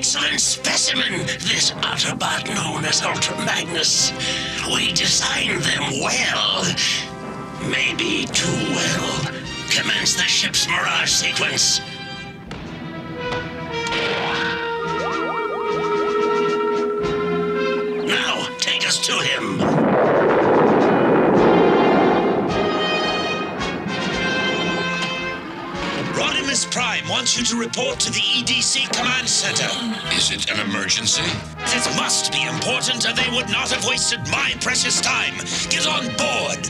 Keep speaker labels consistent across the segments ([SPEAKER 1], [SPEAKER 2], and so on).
[SPEAKER 1] excellent specimen, this Autobot known as Ultra Magnus. We designed them well. Maybe too well. Commence the ship's mirage sequence. Now, take us to him.
[SPEAKER 2] Rodimus Prime wants you to report to the EDC Command Center.
[SPEAKER 3] Is it an emergency?
[SPEAKER 2] This must be important, or they would not have wasted my precious time. Get on board.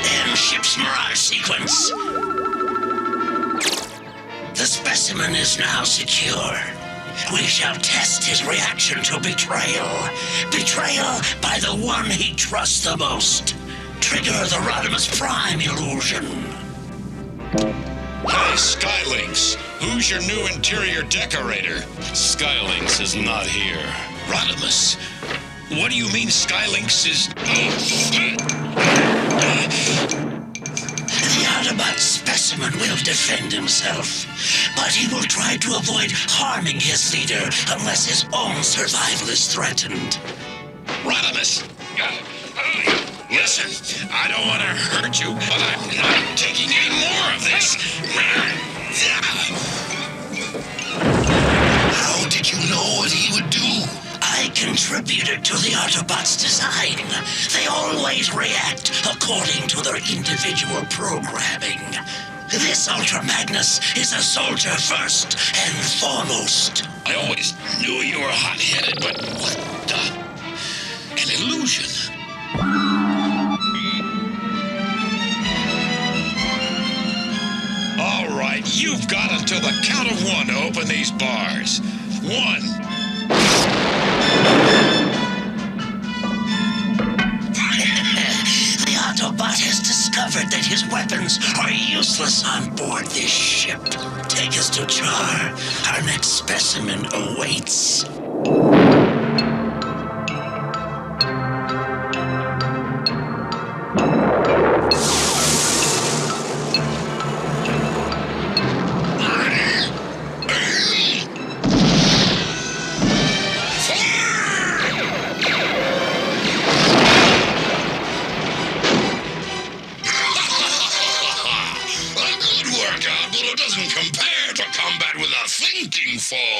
[SPEAKER 1] End ship's mirage sequence. The specimen is now secure. We shall test his reaction to betrayal. Betrayal by the one he trusts the most. Trigger the Rodimus Prime illusion.
[SPEAKER 3] Hey, Skylinks. Who's your new interior decorator? Skylinks is not here.
[SPEAKER 2] Rodimus, what do you mean Skylinks is...
[SPEAKER 1] The Autobot specimen will defend himself, but he will try to avoid harming his leader unless his own survival is threatened.
[SPEAKER 3] Rodimus! Listen, I don't want to hurt you, but I'm not taking any more of this.
[SPEAKER 1] How did you know what he would do? I contributed to the Autobots' design. They always react according to their individual programming. This Ultra Magnus is a soldier first and foremost.
[SPEAKER 3] I always knew you were hot-headed, but what the... An illusion. All right, you've got until the count of one to open these bars. 1.
[SPEAKER 1] The Autobot has discovered that his weapons are useless on board this ship. Take us to Char. Our next specimen awaits.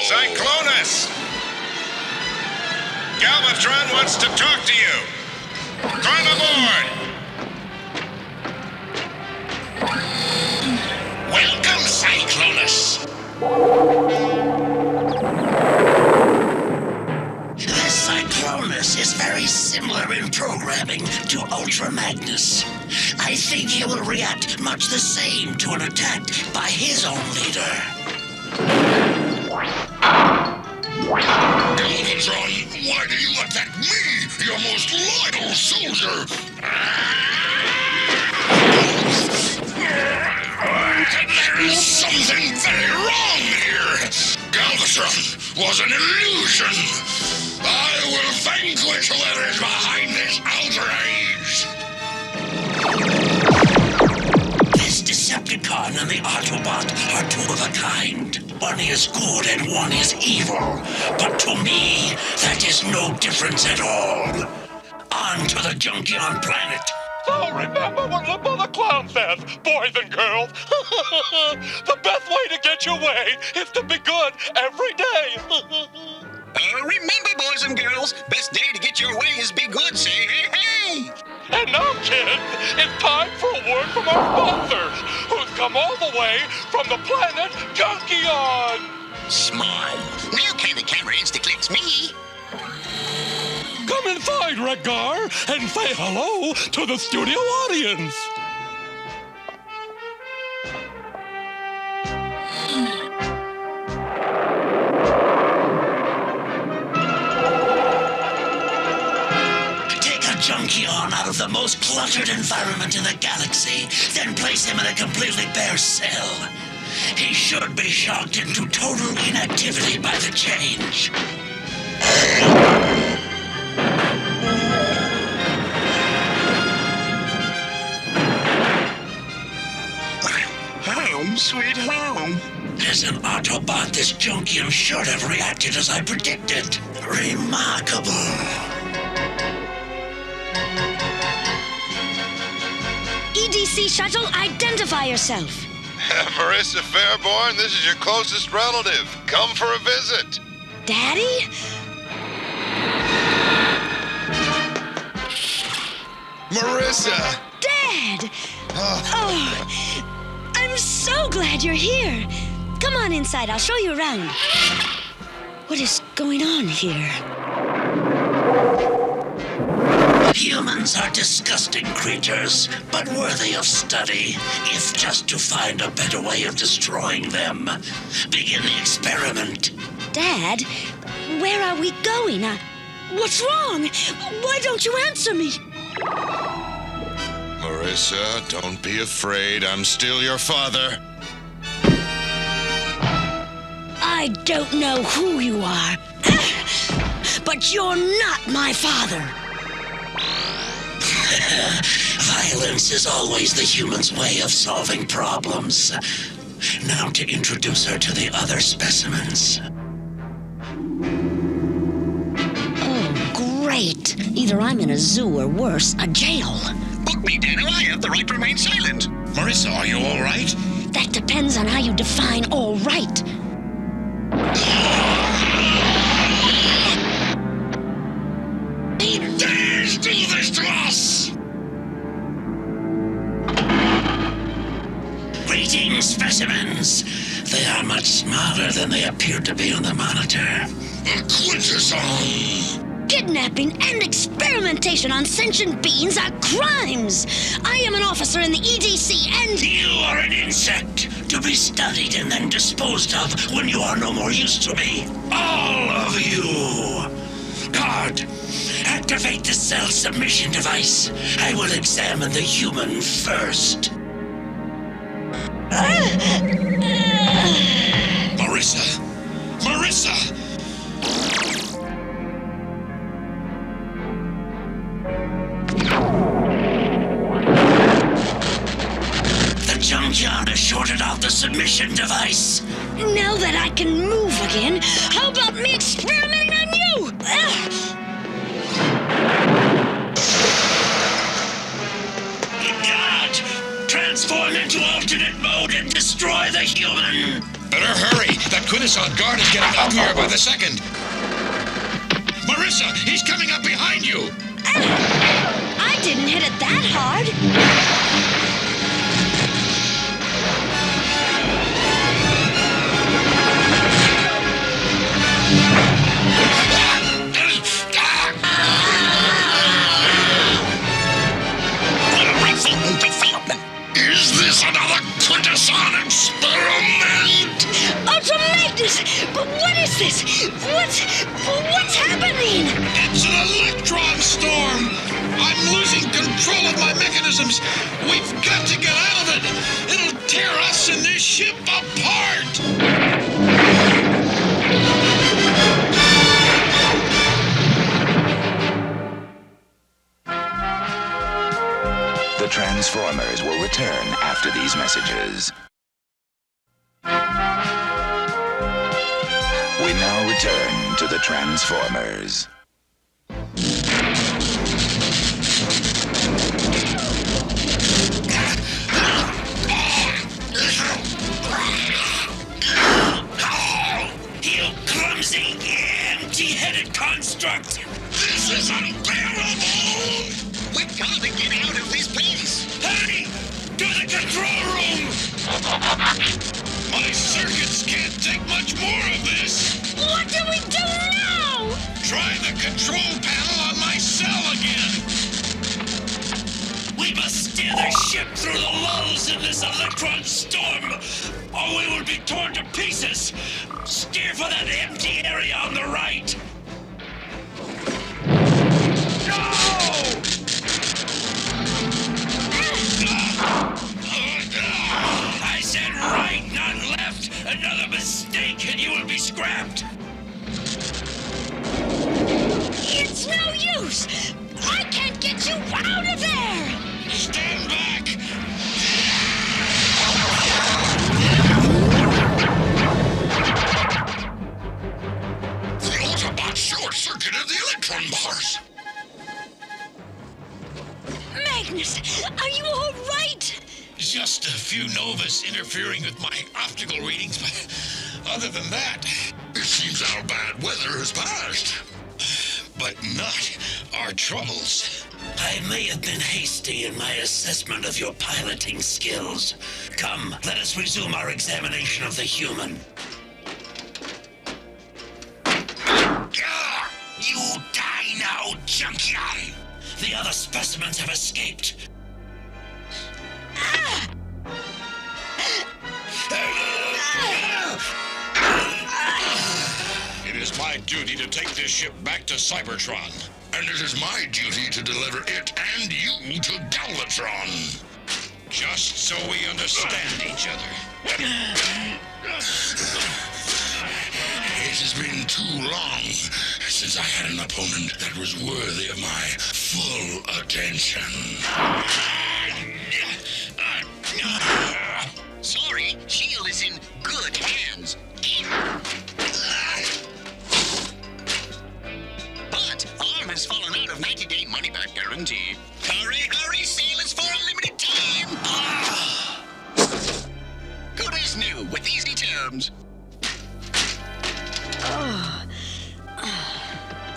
[SPEAKER 4] Cyclonus! Galvatron wants to talk to you. Climb aboard!
[SPEAKER 3] Welcome, Cyclonus!
[SPEAKER 1] This Cyclonus is very similar in programming to Ultra Magnus. I think he will react much the same to an attack by his own leader.
[SPEAKER 3] Galvatron, why do you attack me, your most loyal soldier? There is something very wrong here. Galvatron was an illusion. I will vanquish whoever is behind this outrage.
[SPEAKER 1] This Decepticon and the Autobot are two of a kind. One is good and one is evil. But to me, that is no difference at all. On to the Junkion planet.
[SPEAKER 5] So remember what the Clown says, boys and girls. The best way to get your way is to be good every day.
[SPEAKER 6] Remember, boys and girls, best day to get your way is be good, say hey, hey.
[SPEAKER 5] And now, kids, it's time for a word from our sponsors, who's come all the way from the planet Junkion.
[SPEAKER 6] Smile. Now can the camera insta-clicks me?
[SPEAKER 5] Come inside, Wreck-Gar, and say hello to the studio audience.
[SPEAKER 1] Junkion out of the most cluttered environment in the galaxy, then place him in a completely bare cell. He should be shocked into total inactivity by the change.
[SPEAKER 6] Home, sweet home.
[SPEAKER 1] As an Autobot, this Junkium should have reacted as I predicted. Remarkable.
[SPEAKER 7] EDC shuttle, identify yourself.
[SPEAKER 4] Marissa Faireborn, this is your closest relative. Come for a visit.
[SPEAKER 7] Daddy?
[SPEAKER 4] Marissa!
[SPEAKER 7] Dad! Oh, I'm so glad you're here. Come on inside, I'll show you around. What is going on here?
[SPEAKER 1] Humans are disgusting creatures, but worthy of study, if just to find a better way of destroying them. Begin the experiment.
[SPEAKER 7] Dad, where are we going? What's wrong? Why don't you answer me?
[SPEAKER 4] Marissa, don't be afraid. I'm still your father.
[SPEAKER 7] I don't know who you are, but you're not my father.
[SPEAKER 1] Violence is always the human's way of solving problems. Now to introduce her to the other specimens.
[SPEAKER 7] Oh, great. Either I'm in a zoo or worse, a jail.
[SPEAKER 6] Book me, Dano. I have the right to remain silent.
[SPEAKER 2] Marissa, are you all right?
[SPEAKER 7] That depends on how you define all right.
[SPEAKER 3] Who dares do this to us?
[SPEAKER 1] Greetings, specimens. They are much smaller than they appeared to be on the monitor.
[SPEAKER 3] A Quintesson.
[SPEAKER 7] Kidnapping and experimentation on sentient beings are crimes. I am an officer in the EDC and...
[SPEAKER 1] You are an insect, to be studied and then disposed of when you are no more use to me. All of you. Guard, activate the cell submission device. I will examine the human first.
[SPEAKER 2] Marissa! Marissa!
[SPEAKER 1] The Junkyard has shorted out the submission device.
[SPEAKER 7] Now that I can move again, how about me experimenting on you?
[SPEAKER 1] God! Transform into alternate mode and destroy the human!
[SPEAKER 2] Better hurry! That Quintesson guard is getting uglier by the second! Marissa, he's coming up behind you!
[SPEAKER 7] I didn't hit it that hard.
[SPEAKER 3] Is this another Quintesson experiment?
[SPEAKER 7] Ultra Magnus! But what is this? What's happening?
[SPEAKER 2] It's an electron storm! I'm losing control of my mechanisms! We've got to get out of it! It'll tear us and this ship apart!
[SPEAKER 8] The Transformers will return after these messages. We now return to the Transformers.
[SPEAKER 1] You clumsy, empty-headed construct!
[SPEAKER 3] This is unbearable!
[SPEAKER 6] We've got to get out of this place.
[SPEAKER 1] Hey! To the control room!
[SPEAKER 2] My circuits can't take much more of this!
[SPEAKER 7] What do we do now?
[SPEAKER 2] Try the control panel on my cell again!
[SPEAKER 1] We must steer the ship through the lulls in this electron storm, or we will be torn to pieces. Steer for that empty area on the right. No! I said right, not left. Another mistake and you will be scrapped.
[SPEAKER 7] It's no use! I can't get you out of there!
[SPEAKER 2] Stand back! it's interfering with my optical readings, but other than that,
[SPEAKER 3] It seems our bad weather has passed.
[SPEAKER 2] but not our troubles.
[SPEAKER 1] I may have been hasty in my assessment of your piloting skills. Come, let us resume our examination of the human.
[SPEAKER 3] You die now, junkyard!
[SPEAKER 1] The other specimens have escaped.
[SPEAKER 2] It is my duty to take this ship back to Cybertron.
[SPEAKER 3] And it is my duty to deliver it and you to Galvatron.
[SPEAKER 2] Just so we understand each other.
[SPEAKER 3] It has been too long since I had an opponent that was worthy of my full attention.
[SPEAKER 6] Sorry, Shield is in good hands. But Arm has fallen out of 90-day money-back guarantee. Hurry, hurry, sailors, for a limited time! Good as new, with easy terms.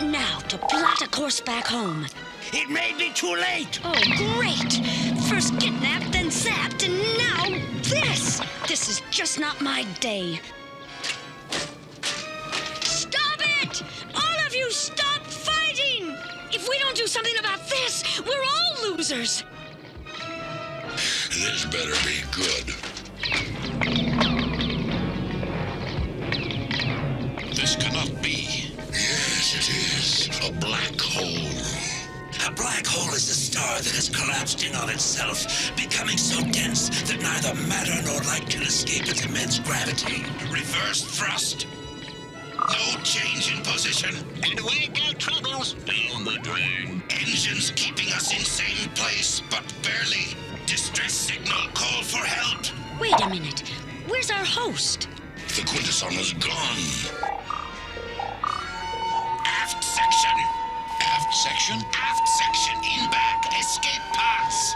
[SPEAKER 7] Now to plot a course back home.
[SPEAKER 1] It may be too late.
[SPEAKER 7] Oh, great! First kidnapped, then zapped, and now this! This is just not my day. Stop it! All of you, stop fighting! If we don't do something about this, we're all losers.
[SPEAKER 3] This better be good.
[SPEAKER 2] This cannot be.
[SPEAKER 3] Yes, it is. A black hole.
[SPEAKER 1] A black hole is a star that has collapsed in on itself, becoming so dense that neither matter nor light can escape its immense gravity.
[SPEAKER 2] Reverse thrust. No change in position.
[SPEAKER 6] And away go troubles down the drain.
[SPEAKER 2] Engines keeping us in same place, but barely. Distress signal, call for help.
[SPEAKER 7] Wait a minute. Where's our host?
[SPEAKER 3] The Quintesson is gone.
[SPEAKER 2] Aft section. Aft section? Aft section, in back, escape paths.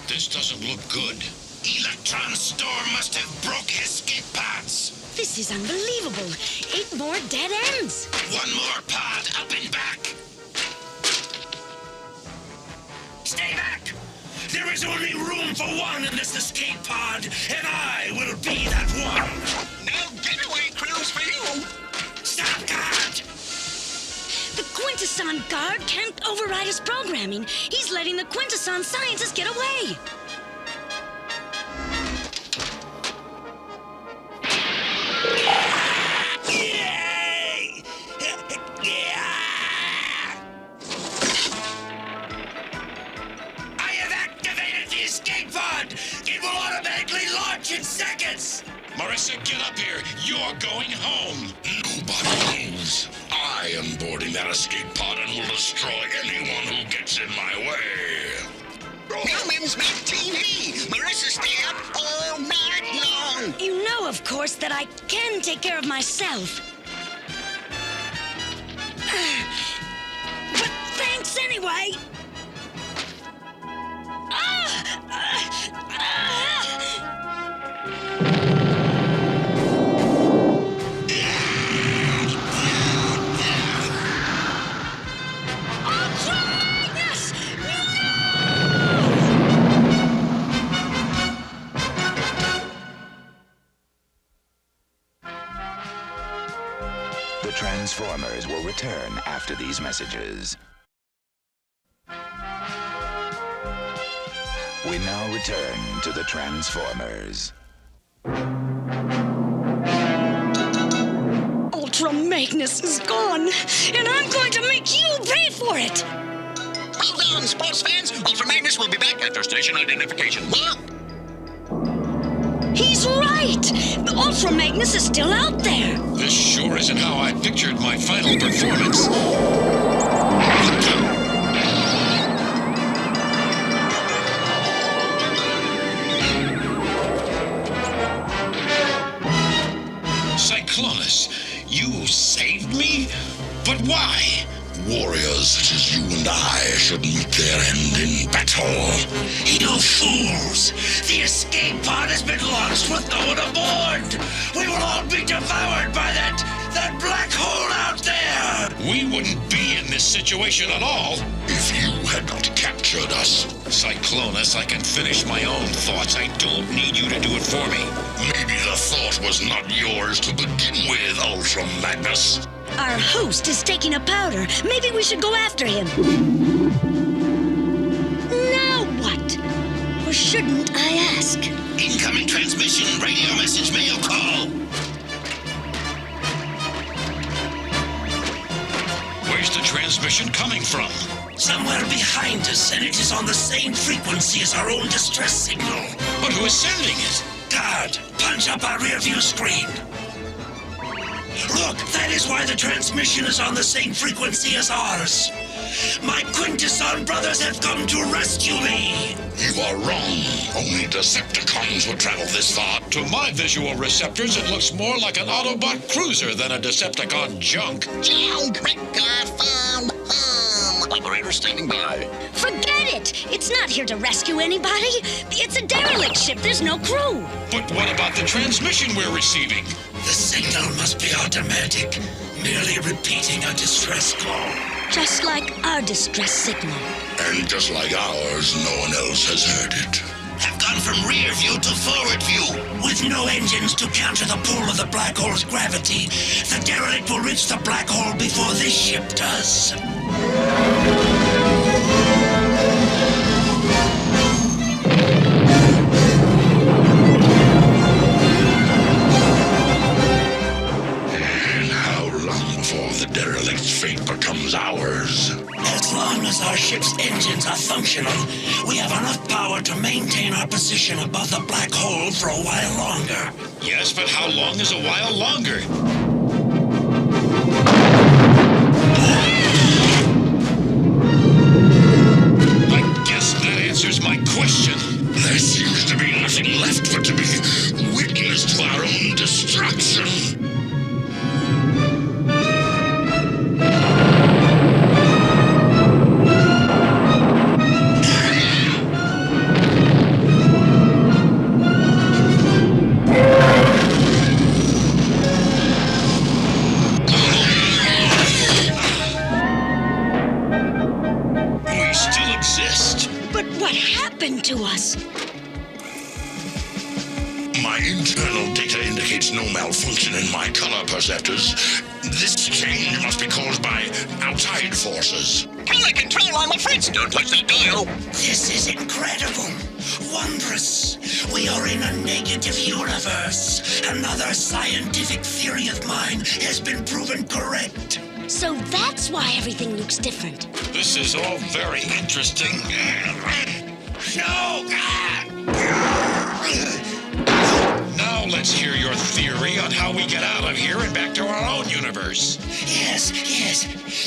[SPEAKER 2] This doesn't look good. Electron storm must have broke escape paths.
[SPEAKER 7] This is unbelievable. 8 more dead ends.
[SPEAKER 2] One more pod, up and back.
[SPEAKER 1] Stay back! There is only room for one in this escape pod, and I will be that one!
[SPEAKER 6] No getaway cruise for you.
[SPEAKER 1] Stop guard!
[SPEAKER 7] The Quintesson guard can't override his programming. He's letting the Quintesson scientists get away.
[SPEAKER 1] Yay! I have activated the escape pod! It will automatically launch in seconds!
[SPEAKER 2] Marissa, get up here. You're going home.
[SPEAKER 3] Nobody moves. I am boarding that escape pod and will destroy anyone who gets in my way.
[SPEAKER 6] Humans make TV. Marissa stay up all night long.
[SPEAKER 7] You know, of course, that I can take care of myself. But thanks anyway. Magnus!
[SPEAKER 8] The Transformers will return after these messages. We now return to the Transformers.
[SPEAKER 7] Ultra Magnus is gone, and I'm going to make you pay for it!
[SPEAKER 6] Hold on, sports fans. Ultra Magnus will be back after station identification. What?
[SPEAKER 7] He's right! The Ultra Magnus is still out there!
[SPEAKER 2] This sure isn't how I pictured my final performance. Cyclonus, you saved me? But why?
[SPEAKER 3] warriors such as you and I should meet their end in battle.
[SPEAKER 1] You fools! The escape pod has been launched with no one aboard! We will all be devoured by that black hole out there!
[SPEAKER 2] We wouldn't be in this situation at all
[SPEAKER 3] If you had not captured us.
[SPEAKER 2] Cyclonus, I can finish my own thoughts. I don't need you to do it for me.
[SPEAKER 3] Maybe the thought was not yours to begin with, Ultra Magnus.
[SPEAKER 7] Our host is taking a powder. Maybe we should go after him. Now what? Or shouldn't I ask?
[SPEAKER 6] Incoming transmission, radio message, mail call.
[SPEAKER 2] Where's the transmission coming from?
[SPEAKER 1] Somewhere behind us, and it is on the same frequency as our own distress signal.
[SPEAKER 2] But who is sending it?
[SPEAKER 1] Guard, punch up our rear view screen. Look, that is why the transmission is on the same frequency as ours. My Quintesson brothers have come to rescue me.
[SPEAKER 3] You are wrong. Only Decepticons would travel this far.
[SPEAKER 2] To my visual receptors, it looks more like an Autobot cruiser than a Decepticon junk.
[SPEAKER 6] Wreck-Gar found home. Operator standing by.
[SPEAKER 7] Forget it! It's not here to rescue anybody. It's a derelict ship. There's no crew.
[SPEAKER 2] But what about the transmission we're receiving?
[SPEAKER 1] The signal must be automatic, merely repeating a distress call.
[SPEAKER 7] Just like our distress signal.
[SPEAKER 3] And just like ours, no one else has heard it.
[SPEAKER 1] Have gone from rear view to forward view. With no engines to counter the pull of the black hole's gravity, the derelict will reach the black hole before this ship does.
[SPEAKER 3] And how long before the derelict's fate becomes ours?
[SPEAKER 1] As long as our ship's engines are functional, we have enough power to maintain our position above the black hole for a while longer.
[SPEAKER 2] Yes, but how long is a while longer? I guess that answers my question.
[SPEAKER 3] There seems to be nothing left but to be witness to our own destruction.
[SPEAKER 2] We still exist.
[SPEAKER 7] But what happened to us?
[SPEAKER 3] My internal data indicates no malfunction in my color perceptors. This change must be caused by outside forces.
[SPEAKER 6] Color control on my friends. Don't touch that dial.
[SPEAKER 1] This is incredible. Wondrous. We are in a negative universe. Another scientific theory of mine has been proven correct.
[SPEAKER 7] So that's why everything looks different.
[SPEAKER 2] This is all very interesting.
[SPEAKER 1] No!
[SPEAKER 2] Now let's hear your theory on how we get out of here and back to our own universe.
[SPEAKER 1] Yes.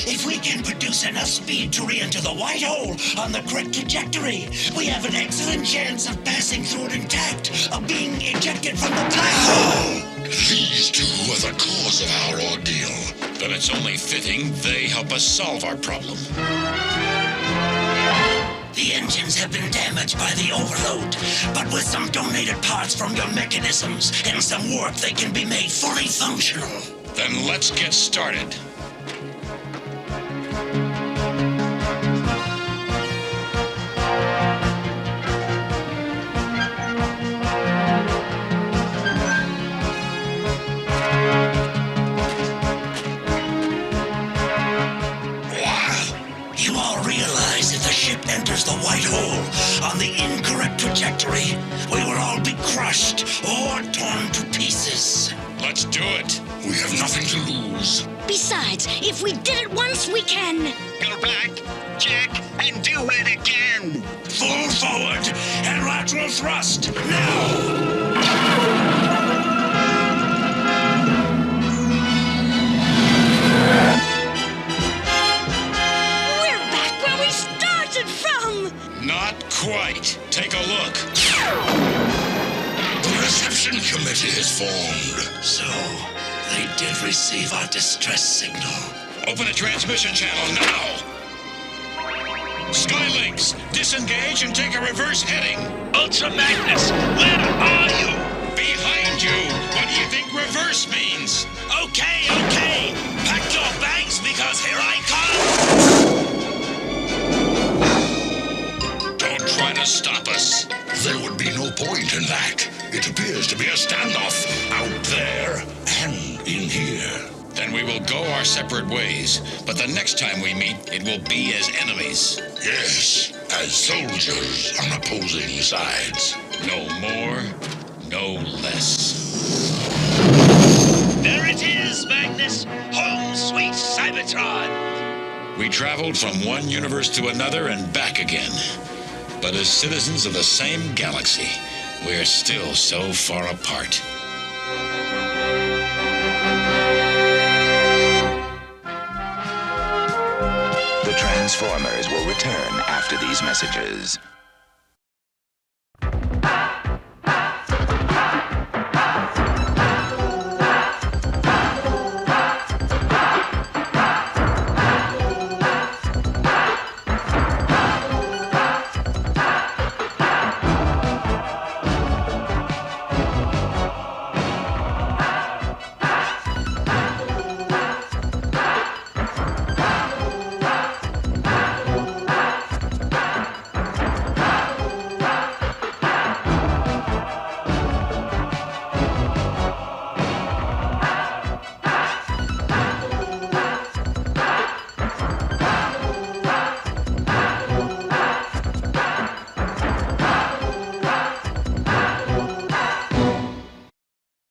[SPEAKER 1] If we can produce enough speed to re-enter the white hole on the correct trajectory, we have an excellent chance of passing through it intact, of being ejected from the black hole.
[SPEAKER 3] These two are the cause of our ordeal.
[SPEAKER 2] Then it's only fitting they help us solve our problem.
[SPEAKER 1] The engines have been damaged by the overload, but with some donated parts from your mechanisms and some warp, they can be made fully functional.
[SPEAKER 2] Then let's get started.
[SPEAKER 1] You all realize if the ship enters the white hole on the incorrect trajectory, we will all be crushed or torn to pieces.
[SPEAKER 2] Let's do it.
[SPEAKER 3] We have nothing to lose.
[SPEAKER 7] Besides, if we did it once, we can...
[SPEAKER 6] Go back, check, and do it again.
[SPEAKER 1] Full forward and lateral thrust now.
[SPEAKER 7] We're back where we started from!
[SPEAKER 2] Not quite. Take a look.
[SPEAKER 3] The reception committee is formed.
[SPEAKER 1] So, they did receive our distress signal.
[SPEAKER 2] Open the transmission channel now. Skylinks, disengage and take a reverse heading.
[SPEAKER 6] Ultra Magnus, where are you?
[SPEAKER 2] Behind you. What do you think reverse means?
[SPEAKER 6] Okay. Pack your bags because here I come.
[SPEAKER 3] Don't try to stop us. There would be no point in that. It appears to be a standoff out there and in here.
[SPEAKER 2] Then we will go our separate ways. But the next time we meet, it will be as enemies.
[SPEAKER 3] Yes, as soldiers on opposing sides.
[SPEAKER 2] No more, no less.
[SPEAKER 6] There it is, Magnus. Home sweet Cybertron.
[SPEAKER 2] We traveled from one universe to another and back again. But as citizens of the same galaxy, we're still so far apart.
[SPEAKER 8] The Transformers will return after these messages.